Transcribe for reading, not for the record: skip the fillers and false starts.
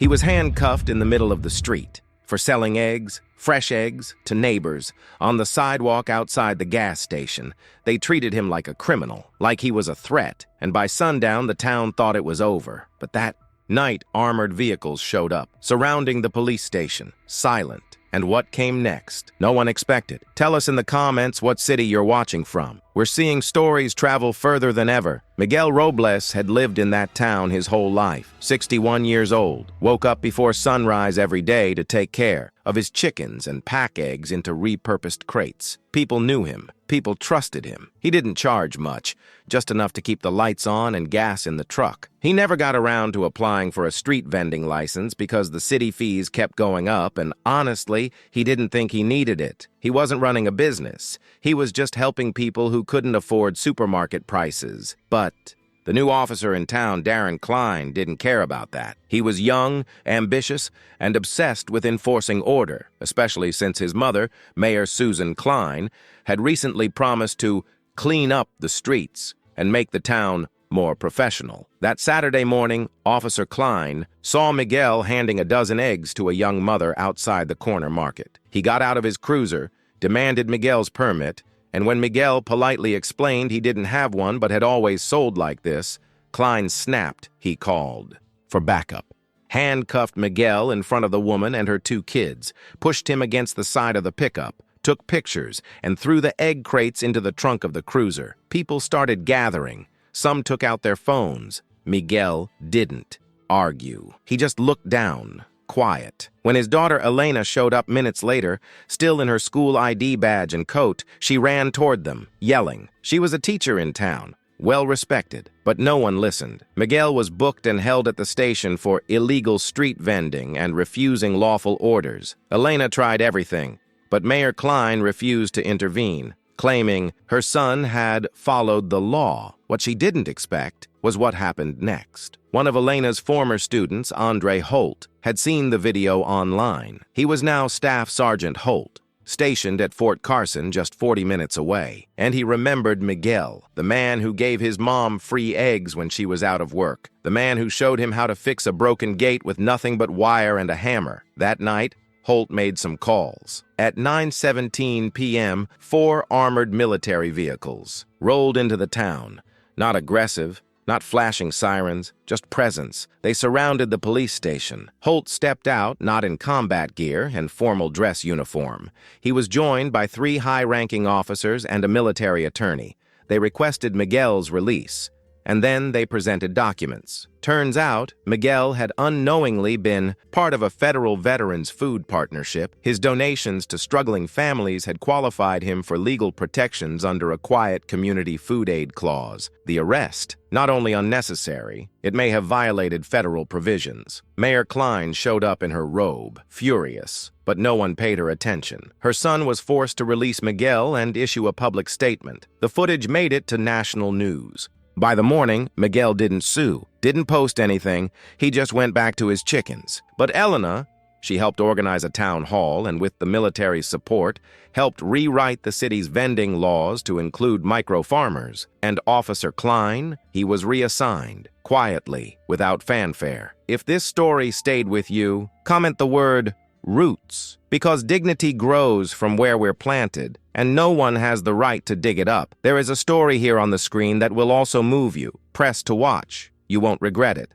He was handcuffed in the middle of the street for selling eggs, fresh eggs, to neighbors on the sidewalk outside the gas station. They treated him like a criminal, like he was a threat, and by sundown the town thought it was over. But that night, armored vehicles showed up, surrounding the police station, silent. And what came next? No one expected. Tell us in the comments what city you're watching from. We're seeing stories travel further than ever. Miguel Robles had lived in that town his whole life, 61 years old, woke up before sunrise every day to take care of his chickens and pack eggs into repurposed crates. People knew him. People trusted him. He didn't charge much, just enough to keep the lights on and gas in the truck. He never got around to applying for a street vending license because the city fees kept going up, and honestly, he didn't think he needed it. He wasn't running a business. He was just helping people who couldn't afford supermarket prices. But the new officer in town, Darren Klein, didn't care about that. He was young, ambitious, and obsessed with enforcing order, especially since his mother, Mayor Susan Klein, had recently promised to clean up the streets and make the town more professional. That Saturday morning, Officer Klein saw Miguel handing a dozen eggs to a young mother outside the corner market. He got out of his cruiser, demanded Miguel's permit, and when Miguel politely explained he didn't have one but had always sold like this, Klein snapped. He called for backup, handcuffed Miguel in front of the woman and her two kids, pushed him against the side of the pickup, took pictures, and threw the egg crates into the trunk of the cruiser. People started gathering. Some took out their phones. Miguel didn't argue. He just looked down, quiet. When his daughter Elena showed up minutes later, still in her school ID badge and coat, she ran toward them, yelling. She was a teacher in town, well respected, but no one listened. Miguel was booked and held at the station for illegal street vending and refusing lawful orders. Elena tried everything, but Mayor Klein refused to intervene, claiming her son had followed the law. What she didn't expect was what happened next. One of Elena's former students, Andre Holt, had seen the video online. He was now Staff Sergeant Holt, stationed at Fort Carson just 40 minutes away, and he remembered Miguel, the man who gave his mom free eggs when she was out of work, the man who showed him how to fix a broken gate with nothing but wire and a hammer. That night, Holt made some calls. At 9:17 p.m., 4 armored military vehicles rolled into the town. Not aggressive, not flashing sirens, just presence. They surrounded the police station. Holt stepped out, not in combat gear and formal dress uniform. He was joined by 3 high-ranking officers and a military attorney. They requested Miguel's release, and then they presented documents. Turns out, Miguel had unknowingly been part of a federal veterans food partnership. His donations to struggling families had qualified him for legal protections under a quiet community food aid clause. The arrest, not only unnecessary, it may have violated federal provisions. Mayor Klein showed up in her robe, furious, but no one paid her attention. Her son was forced to release Miguel and issue a public statement. The footage made it to national news. By the morning, Miguel didn't sue, didn't post anything. He just went back to his chickens. But Elena, she helped organize a town hall and with the military's support, helped rewrite the city's vending laws to include micro-farmers. And Officer Klein, he was reassigned, quietly, without fanfare. If this story stayed with you, comment the word roots, because dignity grows from where we're planted, and no one has the right to dig it up. There is a story here on the screen that will also move you. Press to watch. You won't regret it.